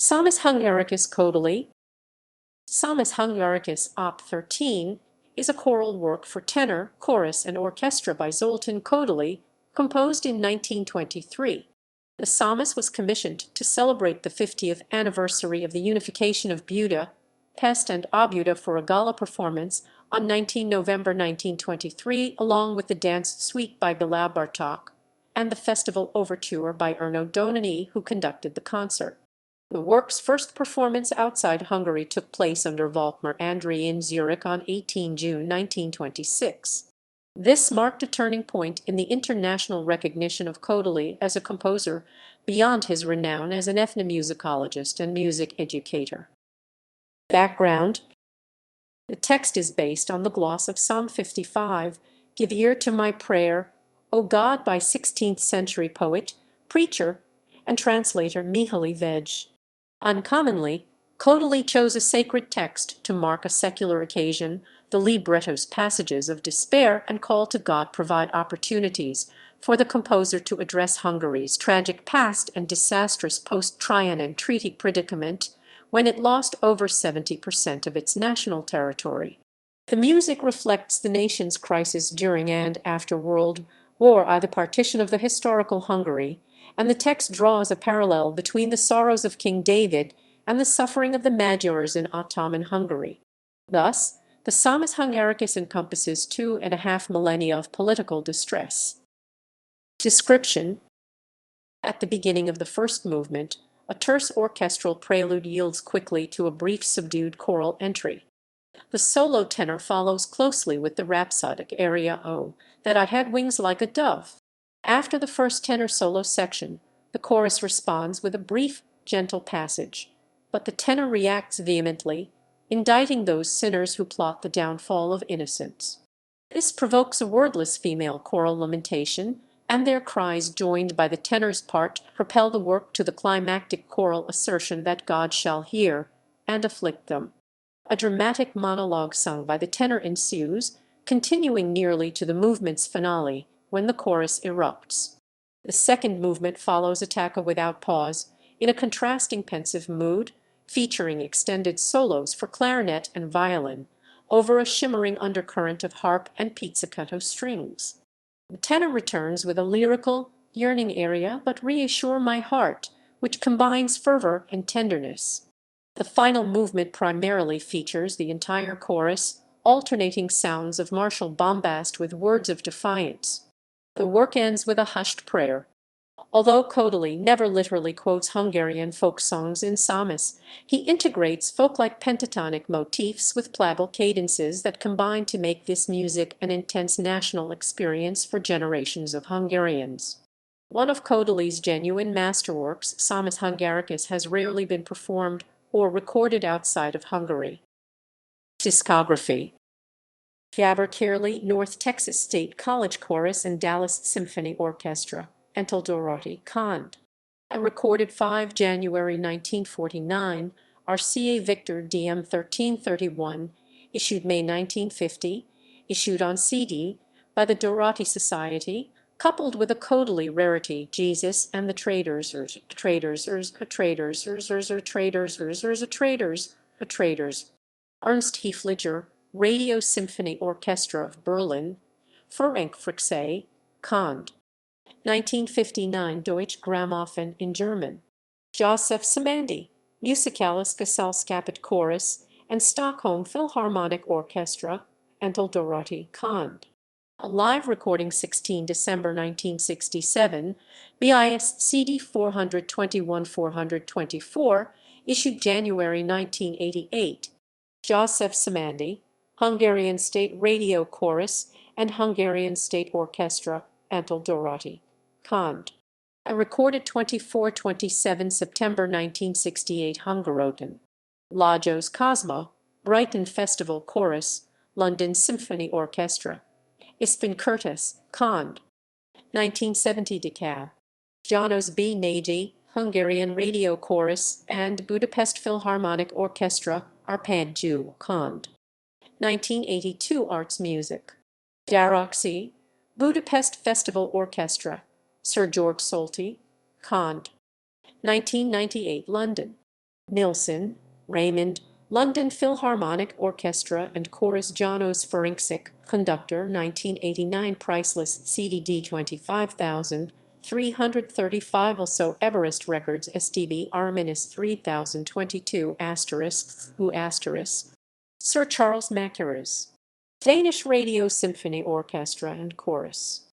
Psalmus Hungaricus Kodály. Psalmus Hungaricus Op. 13 is a choral work for tenor, chorus, and orchestra by Zoltán Kodály, composed in 1923. The psalmus was commissioned to celebrate the 50th anniversary of the unification of Buda, Pest and Óbuda for a gala performance on 19 November 1923, along with the dance suite by Béla Bartók and the Festival Overture by Ernő Dohnányi, who conducted the concert. The work's first performance outside Hungary took place under Volkmar Andreae in Zürich on 18 June 1926. This marked a turning point in the international recognition of Kodály as a composer beyond his renown as an ethnomusicologist and music educator. Background: the text is based on the gloss of Psalm 55, "Give ear to my prayer, O God," by 16th century poet, preacher, and translator Mihaly Veg. Uncommonly, Kodály chose a sacred text to mark a secular occasion. The libretto's passages of despair and call to God provide opportunities for the composer to address Hungary's tragic past and disastrous post-Trianon Treaty predicament, when it lost over 70% of its national territory. The music reflects the nation's crisis during and after World War I, the partition of the historical Hungary, and the text draws a parallel between the sorrows of King David and the suffering of the Magyars in Ottoman Hungary. Thus, the Psalmus Hungaricus encompasses 2.5 millennia of political distress. Description: at the beginning of the first movement, a terse orchestral prelude yields quickly to a brief subdued choral entry. The solo tenor follows closely with the rhapsodic aria "Oh, that I had wings like a dove." After the first tenor solo section, the chorus responds with a brief, gentle passage, but the tenor reacts vehemently, indicting those sinners who plot the downfall of innocence. This provokes a wordless female choral lamentation, and their cries, joined by the tenor's part, propel the work to the climactic choral assertion that God shall hear and afflict them. A dramatic monologue sung by the tenor ensues, continuing nearly to the movement's finale, when the chorus erupts. The second movement follows attacca without pause, in a contrasting pensive mood, featuring extended solos for clarinet and violin, over a shimmering undercurrent of harp and pizzicato strings. The tenor returns with a lyrical, yearning aria, "But reassure my heart," which combines fervor and tenderness. The final movement primarily features the entire chorus, alternating sounds of martial bombast with words of defiance. The work ends with a hushed prayer. Although Kodály never literally quotes Hungarian folk songs in psalmus, he integrates folk-like pentatonic motifs with plagal cadences that combine to make this music an intense national experience for generations of Hungarians. One of Kodály's genuine masterworks, Psalmus Hungaricus, has rarely been performed or recorded outside of Hungary. Discography: Faber-Carley North Texas State College Chorus and Dallas Symphony Orchestra, Entel Doroti, Cond. Recorded 5 January 1949, RCA Victor DM 1331, issued May 1950, issued on CD by the Doroti Society, coupled with a Kodály rarity, Jesus and the Traders. Ernst Hefliger, Radio Symphony Orchestra of Berlin, Ferencvárosi, Cond. 1959 Deutsche Grammophon in German. Joseph Samandi, Musicalis Gesellschaft Chorus and Stockholm Philharmonic Orchestra, Entel Doroti, Cond. A live recording 16 December 1967, BIS CD 421-424, issued January 1988. Joseph Samandi, Hungarian State Radio Chorus and Hungarian State Orchestra, Entel Doroti, Cond. Recorded 24-27 September 1968, Hungaroton. Lajos Cosmo, Brighton Festival Chorus, London Symphony Orchestra. Ispin Curtis, Cond. 1970 Decaf. János B. Nagy, Hungarian Radio Chorus and Budapest Philharmonic Orchestra, Arpeggiu, Cond. 1982 Arts Music. Daroxi, Budapest Festival Orchestra, Sir George Solti, Cond. 1998 London. Nilsson, Raymond, London Philharmonic Orchestra and Chorus Janos Ferencik, conductor 1989 priceless CDD 25,335 Also Everest Records STB Arminis 3022 ***who** Sir Charles Mackerras. Danish Radio Symphony Orchestra and Chorus.